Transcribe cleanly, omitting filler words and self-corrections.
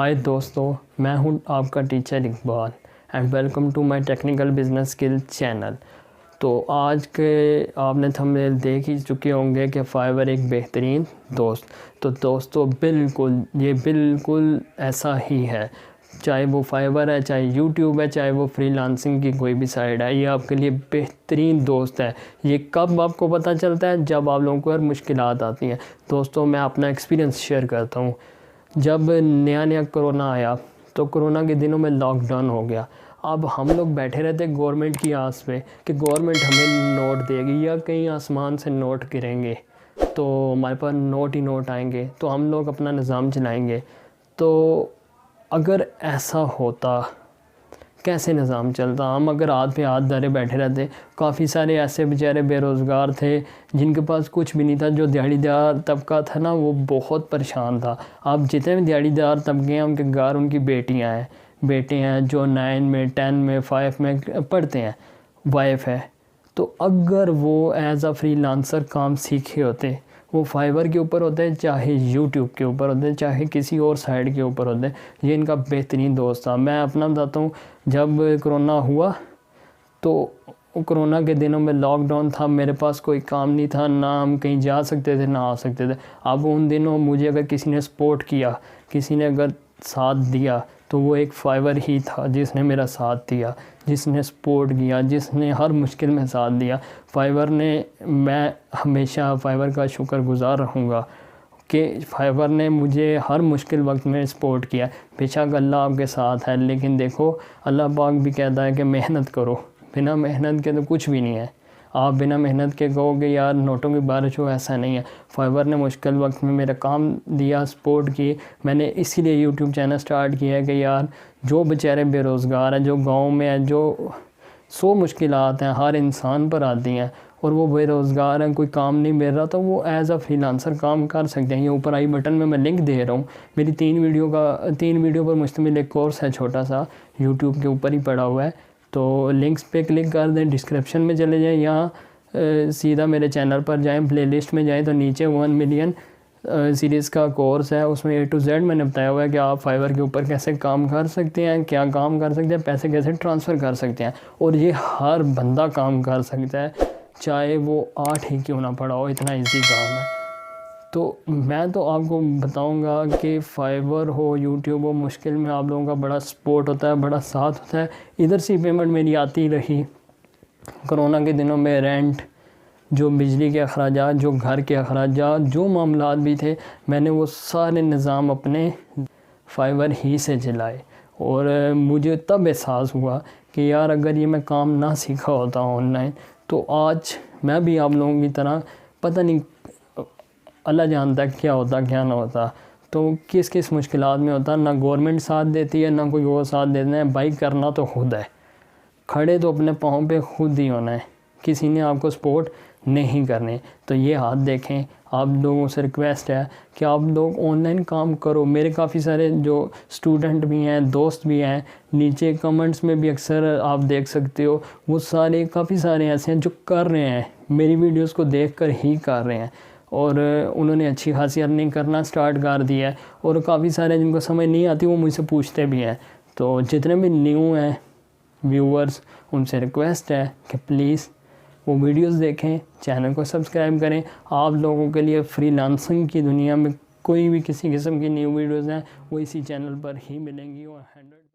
हाय दोस्तों, मैं हूं आपका teacher Iqbal and welcome to my technical business skill channel. तो आज के आपने थंबनेल देख ही चुके होंगे कि फाइवर एक बेहतरीन दोस्त। तो दोस्तों ये बिल्कुल ऐसा ही है, चाहे वो फाइवर है, चाहे यूट्यूब है, चाहे वो फ्रीलांसिंग की कोई भी साइट है, ये आपके लिए बेहतरीन दोस्त है। ये कब आपको पता चलता है? जब आप लोगों को हर मुश्किलात आती हैं। दोस्तों मैं अपना एक्सपीरियंस शेयर करता हूँ। जब नया कोरोना आया तो कोरोना के दिनों में लॉकडाउन हो गया। अब हम लोग बैठे रहते गवर्नमेंट की आस पे कि गवर्नमेंट हमें नोट देगी या कहीं आसमान से नोट गिरेंगे तो हमारे पास नोट ही नोट आएंगे, तो हम लोग अपना निज़ाम चलाएंगे। तो अगर ऐसा होता, कैसे निज़ाम चलता? हम अगर हाथ पे हाथ धरे बैठे रहते। काफ़ी सारे ऐसे बेचारे बेरोज़गार थे जिनके पास कुछ भी नहीं था। जो दिहाड़ीदार तबका था ना, वो बहुत परेशान था। अब जितने भी दिहाड़ीदार तबके हैं, उनके घर उनकी बेटियां हैं, बेटे हैं जो 9 में 10 में 5 में पढ़ते हैं, वाइफ है। तो अगर वो एज़ अ फ्रीलांसर काम सीखे होते, वो फाइवर के ऊपर होते हैं, चाहे यूट्यूब के ऊपर होते हैं, चाहे किसी और साइट के ऊपर होते हैं, ये इनका बेहतरीन दोस्त था। मैं अपना बताता हूँ, जब कोरोना हुआ तो कोरोना के दिनों में लॉकडाउन था, मेरे पास कोई काम नहीं था, ना हम कहीं जा सकते थे ना आ सकते थे। अब उन दिनों मुझे अगर किसी ने सपोर्ट किया, किसी ने अगर साथ दिया, तो वो एक फाइवर ही था जिसने मेरा साथ दिया, जिसने सपोर्ट किया, जिसने हर मुश्किल में साथ दिया। फाइवर ने, मैं हमेशा फाइवर का शुक्रगुज़ार रहूँगा कि फाइवर ने मुझे हर मुश्किल वक्त में सपोर्ट किया। बेशक अल्लाह आपके साथ है, लेकिन देखो अल्लाह पाक भी कहता है कि मेहनत करो, बिना मेहनत के तो कुछ भी नहीं है। आप बिना मेहनत के कहोगे यार नोटों की बारिश हो, ऐसा नहीं है। फाइवर ने मुश्किल वक्त में मेरा काम दिया, सपोर्ट की। मैंने इसीलिए यूट्यूब चैनल स्टार्ट किया है कि यार जो बेचारे बेरोज़गार हैं, जो गांव में हैं, जो 100 मुश्किलात हैं हर इंसान पर आती हैं और वो बेरोज़गार हैं, कोई काम नहीं मिल रहा, तो वो एज़ अ फ्रीलांसर काम कर सकते हैं। ये ऊपर आई बटन में मैं लिंक दे रहा हूँ। मेरी 3 वीडियो पर मुश्तमिल एक कोर्स है छोटा सा, यूट्यूब के ऊपर ही पड़ा हुआ है। तो लिंक्स पे क्लिक कर दें, डिस्क्रिप्शन में चले जाएँ, यहाँ सीधा मेरे चैनल पर जाएँ, प्लेलिस्ट में जाएँ तो नीचे 1 मिलियन सीरीज़ का कोर्स है। उसमें A to Z मैंने बताया हुआ है कि आप फाइवर के ऊपर कैसे काम कर सकते हैं, क्या काम कर सकते हैं, पैसे कैसे ट्रांसफ़र कर सकते हैं। और ये हर बंदा काम कर सकता है, चाहे वो 8 ही क्यों ना पड़ा हो, इतना ईजी काम है। तो मैं तो आपको बताऊंगा कि फाइवर हो, यूट्यूब हो, मुश्किल में आप लोगों का बड़ा सपोर्ट होता है, बड़ा साथ होता है। इधर से पेमेंट मेरी आती रही। कोरोना के दिनों में रेंट, जो बिजली के अखराजात, जो घर के अखराजात, जो मामलात भी थे, मैंने वो सारे निज़ाम अपने फाइवर ही से चलाए। और मुझे तब एहसास हुआ कि यार अगर ये मैं काम ना सीखा होता ऑनलाइन, तो आज मैं भी आप लोगों की तरह, पता नहीं अल्लाह जानता क्या होता क्या ना होता, तो किस किस मुश्किलात में होता। ना गवर्नमेंट साथ देती है, ना कोई और साथ देना है। भाई करना तो खुद है, खड़े तो अपने पाँव पे खुद ही होना है, किसी ने आपको सपोर्ट नहीं करने। तो ये हाथ देखें, आप लोगों से रिक्वेस्ट है कि आप लोग ऑनलाइन काम करो। मेरे काफ़ी सारे जो स्टूडेंट भी हैं, दोस्त भी हैं, नीचे कमेंट्स में भी अक्सर आप देख सकते हो, वो सारे काफ़ी सारे ऐसे हैं जो कर रहे हैं, मेरी वीडियोस को देखकर ही कर रहे हैं, और उन्होंने अच्छी खासी अर्निंग करना स्टार्ट कर दिया है। और काफ़ी सारे जिनको समझ नहीं आती वो मुझसे पूछते भी हैं। तो जितने भी न्यू हैं व्यूअर्स, उनसे रिक्वेस्ट है कि प्लीज़ वो वीडियोस देखें, चैनल को सब्सक्राइब करें। आप लोगों के लिए फ्रीलांसिंग की दुनिया में कोई भी किसी किस्म की न्यू वीडियोस हैं वो इसी चैनल पर ही मिलेंगी। और 100